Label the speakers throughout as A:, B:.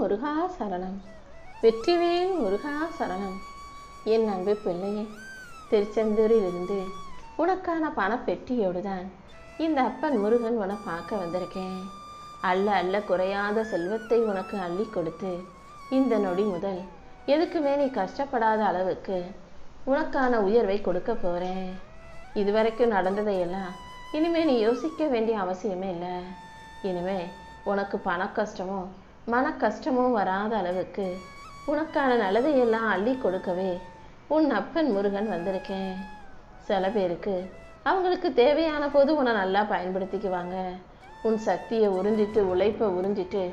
A: முருகா சரணம். வெற்றிவேல் முருகா சரணம். என் அன்பு பிள்ளையே, திருச்செந்தூரிலிருந்து உனக்கான பணப்பெட்டியோடு தான் இந்த அப்பன் முருகன் உன்னை பார்க்க வந்திருக்கேன். அல்ல அல்ல குறையாத செல்வத்தை உனக்கு அள்ளி கொடுத்து இந்த நொடி முதல் எதுக்குமே நீ கஷ்டப்படாத அளவுக்கு உனக்கான உயர்வை கொடுக்க போகிறேன். இதுவரைக்கும் நடந்ததையெல்லாம் இனிமே நீ யோசிக்க வேண்டிய அவசியமே இல்லை. இனிமே உனக்கு பண கஷ்டமோ மன கஷ்டமோ வராத அளவுக்கு உனக்கான நல்லதையெல்லாம் அள்ளி கொடுக்கவே உன் அப்பன் முருகன் வந்திருக்கேன். சில பேருக்கு அவங்களுக்கு தேவையான போது உன்னை நல்லா பயன்படுத்திக்குவாங்க. உன் சக்தியை உறிஞ்சிட்டு உழைப்பை உறிஞ்சிட்டு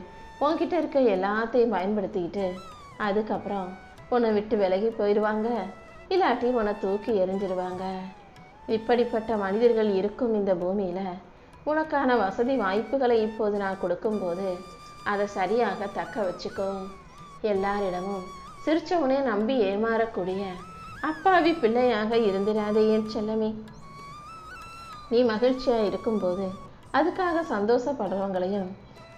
A: உன்கிட்ட இருக்க எல்லாத்தையும் பயன்படுத்திக்கிட்டு அதுக்கப்புறம் உன்னை விட்டு விலகி போயிடுவாங்க, இல்லாட்டி உன்னை தூக்கி எறிஞ்சிடுவாங்க. இப்படிப்பட்ட மனிதர்கள் இருக்கும் இந்த பூமியில் உனக்கான வசதி வாய்ப்புகளை இப்போது நான் கொடுக்கும்போது அதை சரியாக தக்க வச்சுக்கோ. எல்லாரிடமும் சிரிச்சவனே நம்பி ஏமாறக்கூடிய அப்பாவி பிள்ளையாக இருந்திராதே என் செல்லமே. நீ மகிழ்ச்சியாக இருக்கும்போது அதுக்காக சந்தோஷப்படுறவங்களையும்,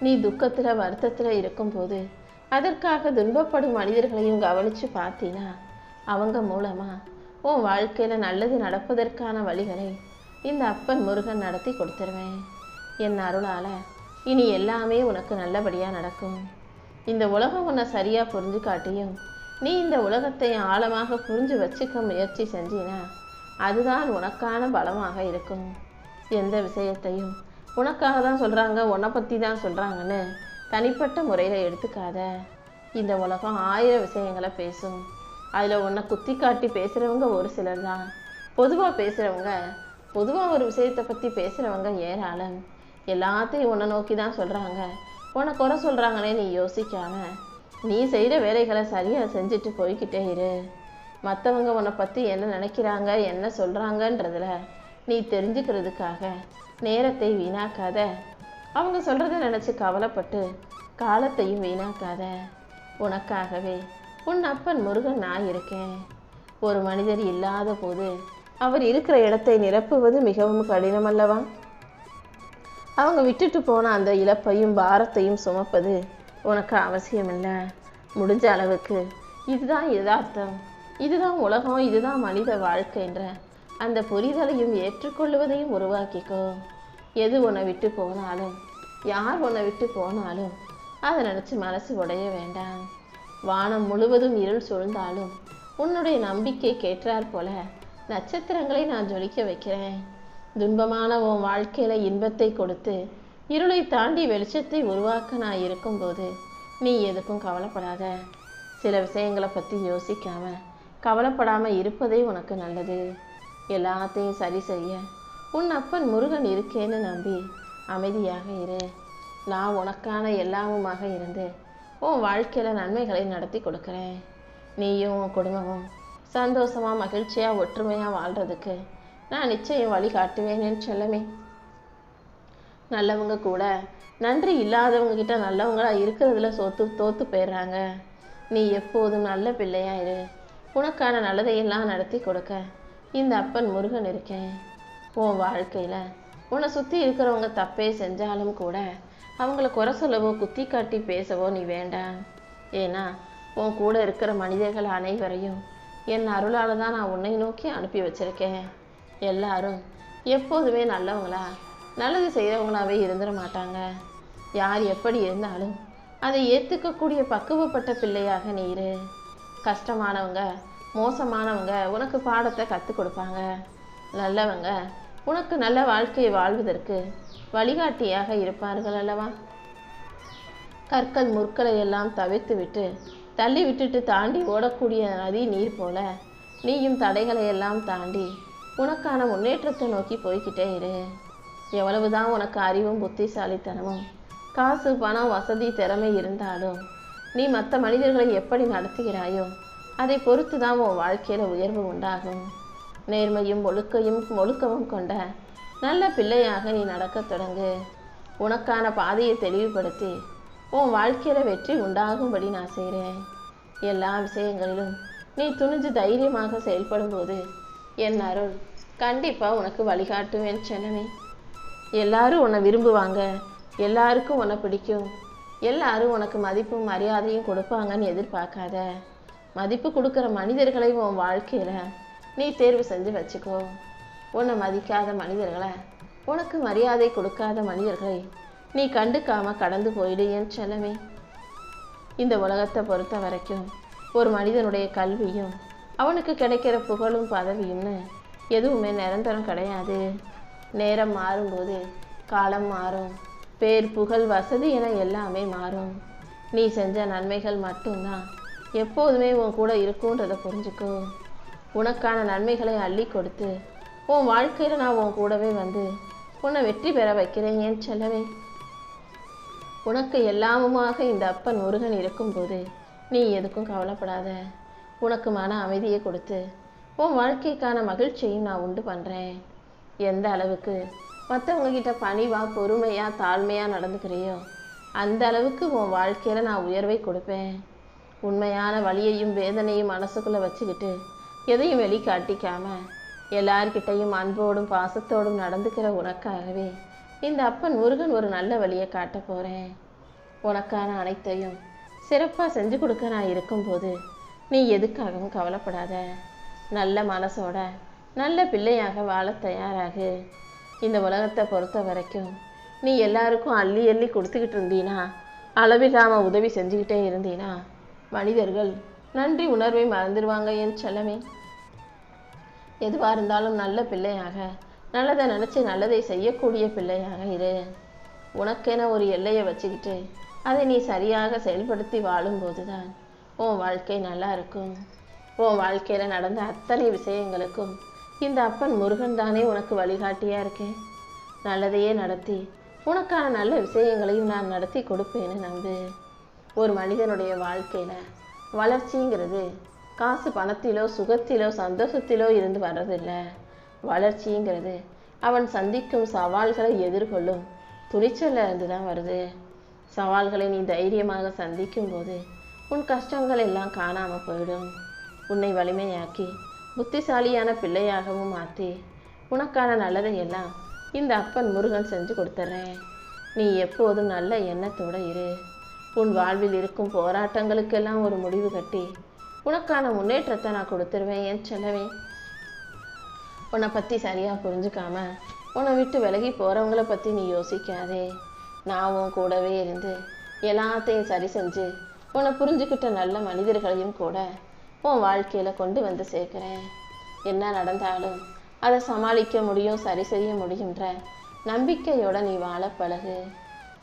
A: நீ துக்கத்தில் வருத்தத்தில் இருக்கும்போது அதற்காக துன்பப்படும் மனிதர்களையும் கவனித்து பார்த்தீனா அவங்க மூலமாக உன் வாழ்க்கையில் நல்லது நடப்பதற்கான வழிகளை இந்த அப்பன் முருகன் நடத்தி கொடுத்துருவேன். என் அருளால் இனி எல்லாமே உனக்கு நல்லபடியாக நடக்கும். இந்த உலகம் உன்னை சரியாக புரிஞ்சு காட்டியும் நீ இந்த உலகத்தை ஆழமாக புரிஞ்சு வச்சுக்க முயற்சி செஞ்சினா அதுதான் உனக்கான பலமாக இருக்கும். எந்த விஷயத்தையும் உனக்காக தான் சொல்கிறாங்க, உன்னை பற்றி தான் சொல்கிறாங்கன்னு தனிப்பட்ட முறையில் எடுத்துக்காத. இந்த உலகம் 1000 விஷயங்களை பேசும். அதில் உன்னை குத்தி காட்டி பேசுகிறவங்க ஒரு சிலர் தான். பொதுவாக ஒரு விஷயத்தை பற்றி பேசுகிறவங்க ஏராளம். எல்லாத்தையும் உன்னை நோக்கி தான் சொல்கிறாங்க, உன்னை குறை சொல்கிறாங்கன்னே நீ யோசிக்காம நீ செய்கிற வேலைகளை சரியாக செஞ்சுட்டு போய்கிட்டே இரு. மற்றவங்க உன்னை பற்றி என்ன நினைக்கிறாங்க என்ன சொல்கிறாங்கன்றதில் நீ தெரிஞ்சுக்கிறதுக்காக நேரத்தை வீணாக்காத. அவங்க சொல்கிறத நினச்சி கவலைப்பட்டு காலத்தையும் வீணாக்காத. உனக்காகவே உன் அப்பன் முருகன் நான் இருக்கேன். ஒரு மனிதர் இல்லாத போது அவர் இருக்கிற இடத்தை நிரப்புவது மிகவும் கடினமல்லவா? அவங்க விட்டுட்டு போன அந்த இழப்பையும் பாரத்தையும் சுமப்பது உனக்கு அவசியமில்லை. முடிஞ்ச அளவுக்கு இதுதான் யதார்த்தம், இதுதான் உலகம், இதுதான் மனித வாழ்க்கைன்ற அந்த புரிதலையும் ஏற்றுக்கொள்வதையும் உருவாக்கிக்கோ. எது உன்னை விட்டு போனாலும் யார் உன்னை விட்டு போனாலும் அதை நினச்சி மனசு உடைய வேண்டாம். வானம் முழுவதும் இருள் சூழ்ந்தாலும் உன்னுடைய நம்பிக்கை கேட்டார் போல நட்சத்திரங்களை நான் ஜொலிக்க வைக்கிறேன். துன்பமான உன் வாழ்க்கையில் இன்பத்தை கொடுத்து இருளை தாண்டி வெளிச்சத்தை உருவாக்க நான் இருக்கும்போது நீ எதுக்கும் கவலைப்படாத. சில விஷயங்களை பற்றி யோசிக்காம கவலைப்படாமல் இருப்பதே உனக்கு நல்லது. எல்லாத்தையும் சரி செய்ய உன் அப்பன் முருகன் இருக்கேன்னு நம்பி அமைதியாக இரு. நான் உனக்கான எல்லாமுமாக இருந்து உன் வாழ்க்கையில் நன்மைகளை நடத்தி கொடுக்குறேன். நீயும் உன் குடும்பமும் சந்தோஷமாக மகிழ்ச்சியாக ஒற்றுமையாக வாழ்கிறதுக்கு நான் நிச்சயம் வழி காட்டுவேன்னு செல்லமே. நல்லவங்க கூட நன்றி இல்லாதவங்க கிட்ட நல்லவங்களாக இருக்கிறதுல தோற்று போயிடுறாங்க. நீ எப்போதும் நல்ல பிள்ளையா இரு. உனக்கான நல்லதையெல்லாம் நடத்தி கொடுக்க இந்த அப்பன் முருகன் இருக்கேன். உன் வாழ்க்கையில் உன்னை சுற்றி இருக்கிறவங்க தப்பே செஞ்சாலும் கூட அவங்கள குறை சொல்லவோ குத்தி காட்டி பேசவோ நீ வேண்டாம். ஏன்னா உன் கூட இருக்கிற மனிதர்கள் அனைவரையும் என் அருளால் தான் நான் உன்னை நோக்கி அனுப்பி வச்சிருக்கேன். எல்லாரும் எப்போதுமே நல்லவங்களா நல்லது செய்கிறவங்களாவே இருந்துட மாட்டாங்க. யார் எப்படி இருந்தாலும் அதை ஏற்றுக்கக்கூடிய பக்குவப்பட்ட பிள்ளையாக நீ இரு. கஷ்டமானவங்க மோசமானவங்க உனக்கு பாடத்தை கற்றுக் கொடுப்பாங்க. நல்லவங்க உனக்கு நல்ல வாழ்க்கையை வாழ்வதற்கு வழிகாட்டியாக இருப்பார்கள் அல்லவா? கற்கள் முற்களை எல்லாம் தவிர்த்து விட்டு தள்ளி விட்டுட்டு தாண்டி ஓடக்கூடிய நதி நீர் போல நீயும் தடைகளை எல்லாம் தாண்டி உனக்கான முன்னேற்றத்தை நோக்கி போய்கிட்டே இரு. எவ்வளவுதான் உனக்கு அறிவும் புத்திசாலித்தனமும் காசு பணம் வசதி திறமை இருந்தாலும் நீ மற்ற மனிதர்களை எப்படி நடத்துகிறாயோ அதை பொறுத்து தான் உன் வாழ்க்கையில் உயர்வு உண்டாகும். நேர்மையும் ஒழுக்கமும் கொண்ட நல்ல பிள்ளையாக நீ நடக்க தொடங்கு. உனக்கான பாதையை தெளிவுபடுத்தி உன் வாழ்க்கையில் வெற்றி உண்டாகும்படி நான் செய்கிறேன். எல்லா விஷயங்களிலும் நீ துணிஞ்சு தைரியமாக செயல்படும் போது என் அருள் கண்டிப்பாக உனக்கு வழிகாட்டுவேன் செல்லமே. எல்லாரும் உன்னை விரும்புவாங்க, எல்லாருக்கும் உன்னை பிடிக்கும். எல்லாரும் உனக்கு மதிப்பும் மரியாதையும் கொடுப்பாங்கன்னு எதிர்பார்க்காத. மதிப்பு கொடுக்குற மனிதர்களை உன் வாழ்க்கையில் நீ தேர்வு செஞ்சு வச்சுக்கோ. உன்னை மதிக்காத மனிதர்களை, உனக்கு மரியாதை கொடுக்காத மனிதர்களை நீ கண்டுக்காம கடந்து போயிடு என் செல்லமே. இந்த உலகத்தை பொறுத்த வரைக்கும் ஒரு மனிதனுடைய கல்வியும் அவனுக்கு கிடைக்கிற புகழும் பதவியும்னு எதுவுமே நிரந்தரம் கிடையாது. நேரம் மாறும்போது காலம் மாறும். பேர் புகழ் வசதி என எல்லாமே மாறும். நீ செஞ்ச நன்மைகள் மட்டும்தான் எப்போதுமே உன் கூட இருக்குன்றதை புரிஞ்சுக்கோ. உனக்கான நன்மைகளை அள்ளி கொடுத்து உன் வாழ்க்கையில் நான் உன் கூடவே வந்து உன்னை வெற்றி பெற வைக்கிறேன் என் செல்லவே. உனக்கு எல்லாமுமாக இந்த அப்பன் முருகன் இருக்கும்போது நீ எதுக்கும் கவலைப்படாத. உனக்கு மன அமைதியை கொடுத்து உன் வாழ்க்கைக்கான மகிழ்ச்சியையும் நான் உண்டு பண்ணுறேன். எந்த அளவுக்கு மற்றவங்க கிட்ட பணிவாக பொறுமையாக தாழ்மையாக நடந்துக்கிறியோ அந்த அளவுக்கு உன் வாழ்க்கையில் நான் உயர்வை கொடுப்பேன். உண்மையான வலியையும் வேதனையும் மனசுக்குள்ளே வச்சுக்கிட்டு எதையும் வெளிக்காட்டிக்காம எல்லார்கிட்டையும் அன்போடும் பாசத்தோடும் நடந்துக்கிற உனக்காகவே இந்த அப்பன் முருகன் ஒரு நல்ல வழியை காட்ட போகிறேன். உனக்கான அனைத்தையும் சிறப்பாக செஞ்சு கொடுக்க நான் இருக்கும்போது நீ எதுக்காகவும் கவலைப்படாத. நல்ல மனசோட நல்ல பிள்ளையாக வாழ தயாராகு. இந்த உலகத்தை பொறுத்த வரைக்கும் நீ எல்லாருக்கும் அள்ளி அள்ளி கொடுத்துக்கிட்டு இருந்தீனா, அளவில்லாமல் உதவி செஞ்சுக்கிட்டே இருந்தீனா, மனிதர்கள் நன்றி உணர்வை மறந்துடுவாங்க என் செல்லமே. எதுவாக இருந்தாலும் நல்ல பிள்ளையாக, நல்லதை நினச்சி நல்லதை செய்யக்கூடிய பிள்ளையாக இரு. உனக்கென ஒரு எல்லையை வச்சுக்கிட்டு அதை நீ சரியாக செயல்படுத்தி வாழும்போது தான் உன் வாழ்க்கை நல்லா இருக்கும். உன் வாழ்க்கையில் நடந்த அத்தனை விஷயங்களுக்கும் இந்த அப்பன் முருகன் தானே உனக்கு வழிகாட்டியாக இருக்கேன். நல்லதையே நடத்தி உனக்கான நல்ல விஷயங்களையும் நான் நடத்தி கொடுப்பேன்னு நம்பு. ஒரு மனிதனுடைய வாழ்க்கையில் வளர்ச்சிங்கிறது காசு பணத்திலோ சுகத்திலோ சந்தோஷத்திலோ இருந்து வர்றதில்லை. வளர்ச்சிங்கிறது அவன் சந்திக்கும் சவால்களை எதிர்கொள்ளும் துணிச்சலில் இருந்து தான் வருது. சவால்களை நீ தைரியமாக சந்திக்கும் போது உன் கஷ்டங்கள் எல்லாம் காணாமல் போயிடும். உன்னை வலிமையாக்கி புத்திசாலியான பிள்ளையாகவும் மாற்றி உனக்கான நல்லதை எல்லாம் இந்த அப்பன் முருகன் செஞ்சு கொடுத்துட்றேன். நீ எப்போதும் நல்ல எண்ணத்தோடு இரு. உன் வாழ்வில் இருக்கும் போராட்டங்களுக்கெல்லாம் ஒரு முடிவு கட்டி உனக்கான முன்னேற்றத்தை நான் கொடுத்துருவேன் என் செல்லவே. உன்னை பற்றி சரியாக புரிஞ்சுக்காம உன்னை விட்டு விலகி போகிறவங்கள பற்றி நீ யோசிக்காதே. நான் உன் கூடவே இருந்து எல்லாத்தையும் சரி செஞ்சு உன்னை புரிஞ்சுக்கிட்ட நல்ல மனிதர்களையும் கூட உன் வாழ்க்கையில் கொண்டு வந்து சேர்க்குறேன். என்ன நடந்தாலும் அதை சமாளிக்க முடியும், சரி செய்ய முடியுன்ற நம்பிக்கையோடு நீ வாழ பழகு.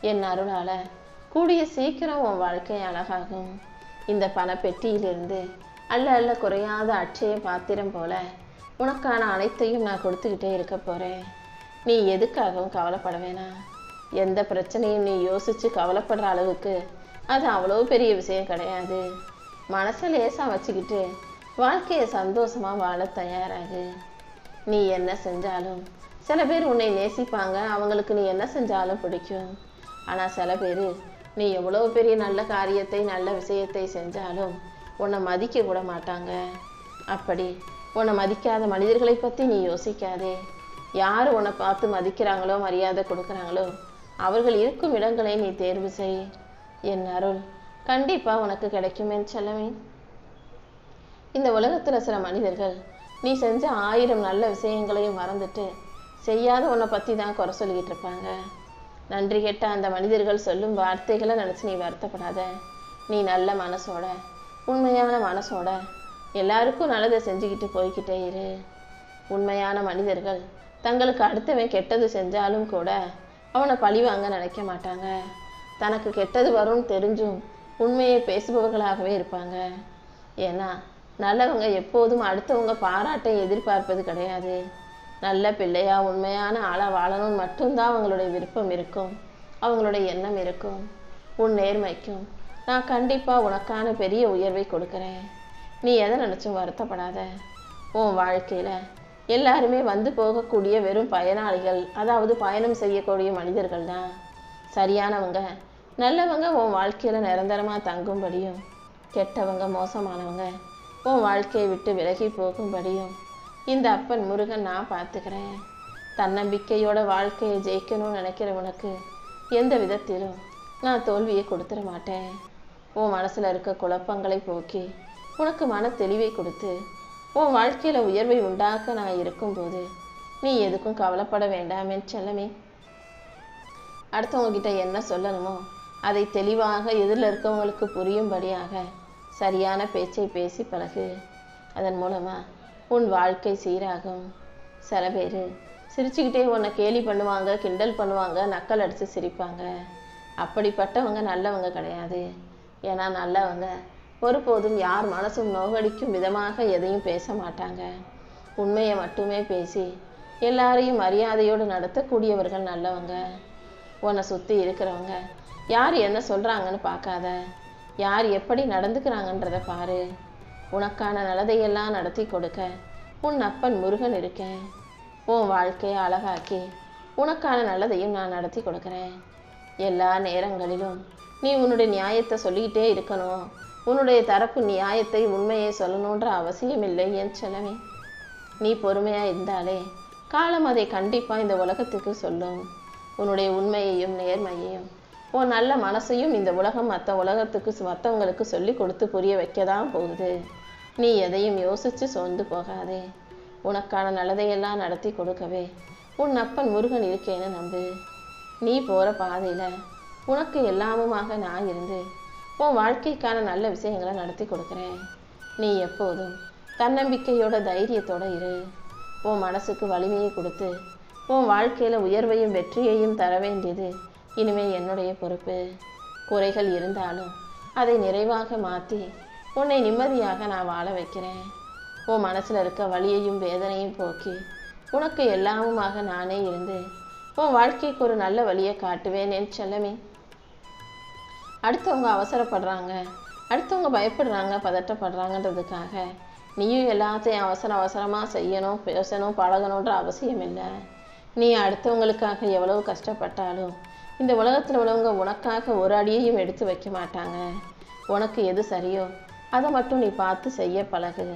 A: என் அருளால் கூடிய சீக்கிரம் உன் வாழ்க்கை அழகாகும். இந்த பணப்பெட்டியிலிருந்து அல்ல அல்ல குறையாத அட்சய பாத்திரம் போல உனக்கான அனைத்தையும் நான் கொடுத்துக்கிட்டே இருக்க போகிறேன். நீ எதுக்காகவும் கவலைப்பட வேணாம். எந்த பிரச்சனையும் நீ யோசித்து கவலைப்படுற அளவுக்கு அது அவ்வளோ பெரிய விஷயம் கிடையாது. மனசை லேசாக வச்சுக்கிட்டு வாழ்க்கையை சந்தோஷமாக வாழ தயாராகு. நீ என்ன செஞ்சாலும் சில பேர் உன்னை நேசிப்பாங்க, அவங்களுக்கு நீ என்ன செஞ்சாலும் பிடிக்கும். ஆனால் சில பேர் நீ எவ்வளோ பெரிய நல்ல காரியத்தை நல்ல விஷயத்தை செஞ்சாலும் உன்னை மதிக்க கூட மாட்டாங்க. அப்படி உன்னை மதிக்காத மனிதர்களை பற்றி நீ யோசிக்காதே. யார் உன்னை பார்த்து மதிக்கிறாங்களோ மரியாதை கொடுக்குறாங்களோ அவர்கள் இருக்கும் இடங்களை நீ தேர்வு செய். என் அருள் கண்டிப்பாக உனக்கு கிடைக்குமே செல்லமே. இந்த உலகத்தில் சில மனிதர்கள் நீ செஞ்ச 1000 நல்ல விஷயங்களையும் மறந்துட்டு செய்யாத உன்னை பற்றி தான் குறை சொல்லிக்கிட்டு இருப்பாங்க. நன்றி கெட்ட அந்த மனிதர்கள் சொல்லும் வார்த்தைகளை நினச்சி நீ வருத்தப்படாத. நீ நல்ல மனசோட உண்மையான மனசோட எல்லாருக்கும் நல்லதை செஞ்சுக்கிட்டு போய்கிட்டே இரு. உண்மையான மனிதர்கள் தங்களுக்கு அடுத்தவன் கெட்டது செஞ்சாலும் கூட அவனை பழிவாங்க நினைக்க மாட்டாங்க. தனக்கு கெட்டது வரும்னு தெரிஞ்சும் உண்மையை பேசுபவர்களாகவே இருப்பாங்க. ஏன்னா நல்லவங்க எப்போதும் அடுத்தவங்க பாராட்டை எதிர்பார்ப்பது கிடையாது. நல்ல பிள்ளையா உண்மையான ஆளாக வாழணும்னு மட்டும்தான் அவங்களுடைய விருப்பம் இருக்கும், அவங்களுடைய எண்ணம் இருக்கும். உன் நேர்மைக்கும் நான் கண்டிப்பாக உனக்கான பெரிய உயர்வை கொடுக்குறேன். நீ எதை நினச்சும் வருத்தப்படாத. உன் வாழ்க்கையில் எல்லாருமே வந்து போகக்கூடிய வெறும் பயனாளிகள், அதாவது பயணம் செய்யக்கூடிய மனிதர்கள் தான். சரியானவங்க நல்லவங்க உன் வாழ்க்கையில் நிரந்தரமாக தங்கும்படியும், கெட்டவங்க மோசமானவங்க உன் வாழ்க்கையை விட்டு விலகி போகும்படியும் இந்த அப்பன் முருகன் நான் பார்த்துக்கிறேன். தன்னம்பிக்கையோட வாழ்க்கையை ஜெயிக்கணும்னு நினைக்கிற உனக்கு எந்த விதத்திலும் நான் தோல்வியை கொடுத்துட மாட்டேன். உன் மனசில் இருக்க குழப்பங்களை போக்கி உனக்கு மன தெளிவை கொடுத்து உன் வாழ்க்கையில் உயர்வை உண்டாக்க நான் இருக்கும்போது நீ எதுக்கும் கவலைப்பட வேண்டாமே செல்லமே. அடுத்தவங்ககிட்ட என்ன சொல்லணுமோ அதை தெளிவாக எதிரில் இருக்கவங்களுக்கு புரியும்படியாக சரியான பேச்சை பேசி பழகு. அதன் மூலமாக உன் வாழ்க்கை சீராகும். சில பேர் சிரிச்சுக்கிட்டே உன்னை கேலி பண்ணுவாங்க, கிண்டல் பண்ணுவாங்க, நக்கல் அடித்து சிரிப்பாங்க. அப்படிப்பட்டவங்க நல்லவங்க கிடையாது. ஏன்னா நல்லவங்க ஒருபோதும் யார் மனசும் நோகடிக்கும் விதமாக எதையும் பேச மாட்டாங்க. உண்மையை மட்டுமே பேசி எல்லாரையும் மரியாதையோடு நடத்தக்கூடியவர்கள் நல்லவங்க. உன்னை சுற்றி இருக்கிறவங்க யார் என்ன சொல்கிறாங்கன்னு பார்க்காத, யார் எப்படி நடந்துக்கிறாங்கன்றதை பாரு. உனக்கான நல்லதையெல்லாம் நடத்தி கொடுக்க உன் அப்பன் முருகன் இருக்கேன். உன் வாழ்க்கையை அழகாக்கி உனக்கான நல்லதையும் நான் நடத்தி கொடுக்குறேன். எல்லா நேரங்களிலும் நீ உன்னுடைய நியாயத்தை சொல்லிக்கிட்டே இருக்கணும். உன்னுடைய தரப்பு நியாயத்தை உண்மையை சொல்லணுன்ற அவசியம் இல்லை என் செல்லமே. நீ பொறுமையாக இருந்தாலே காலம் அதை கண்டிப்பாக இந்த உலகத்துக்கு சொல்லும். உன்னுடைய உண்மையையும் நேர்மையையும் உன் நல்ல மனசையும் இந்த உலகம் மற்றவங்களுக்கு சொல்லி கொடுத்து புரிய வைக்க தான் போகுது. நீ எதையும் யோசித்து சோர்ந்து போகாதே. உனக்கான நல்லதையெல்லாம் நடத்தி கொடுக்கவே உன் அப்பன் முருகன் இருக்கேன்னு நம்பு. நீ போகிற பாதையில் உனக்கு எல்லாமுமாக நான் இருந்து உன் வாழ்க்கைக்கான நல்ல விஷயங்களை நடத்தி கொடுக்குறேன். நீ எப்போதும் தன்னம்பிக்கையோட தைரியத்தோடு இரு. உன் மனசுக்கு வலிமையை கொடுத்து உன் வாழ்க்கையில் உயர்வையும் வெற்றியையும் தர வேண்டியது இனிமேல் என்னுடைய பொறுப்பு. குறைகள் இருந்தாலும் அதை நிறைவாக மாற்றி உன்னை நிம்மதியாக நான் வாழ வைக்கிறேன். உன் மனசில் இருக்க வலியையும் வேதனையும் போக்கி உனக்கு எல்லாமுமாக நானே இருந்து உன் வாழ்க்கைக்கு ஒரு நல்ல வழியை காட்டுவேன் என் செல்லமே. அடுத்தவங்க அவசரப்படுறாங்க, அடுத்தவங்க பயப்படுறாங்க, பதட்டப்படுறாங்கன்றதுக்காக நீயும் எல்லாத்தையும் அவசரமாக செய்யணும், பேசணும், பழகணுன்ற அவசியம் இல்லை. நீ அடுத்தவங்களுக்காக எவ்வளவு கஷ்டப்பட்டாலும் இந்த உலகத்தில் உள்ளவங்க உனக்காக ஒரு அடியையும் எடுத்து வைக்க மாட்டாங்க. உனக்கு எது சரியோ அதை மட்டும் நீ பார்த்து செய்ய பழகு.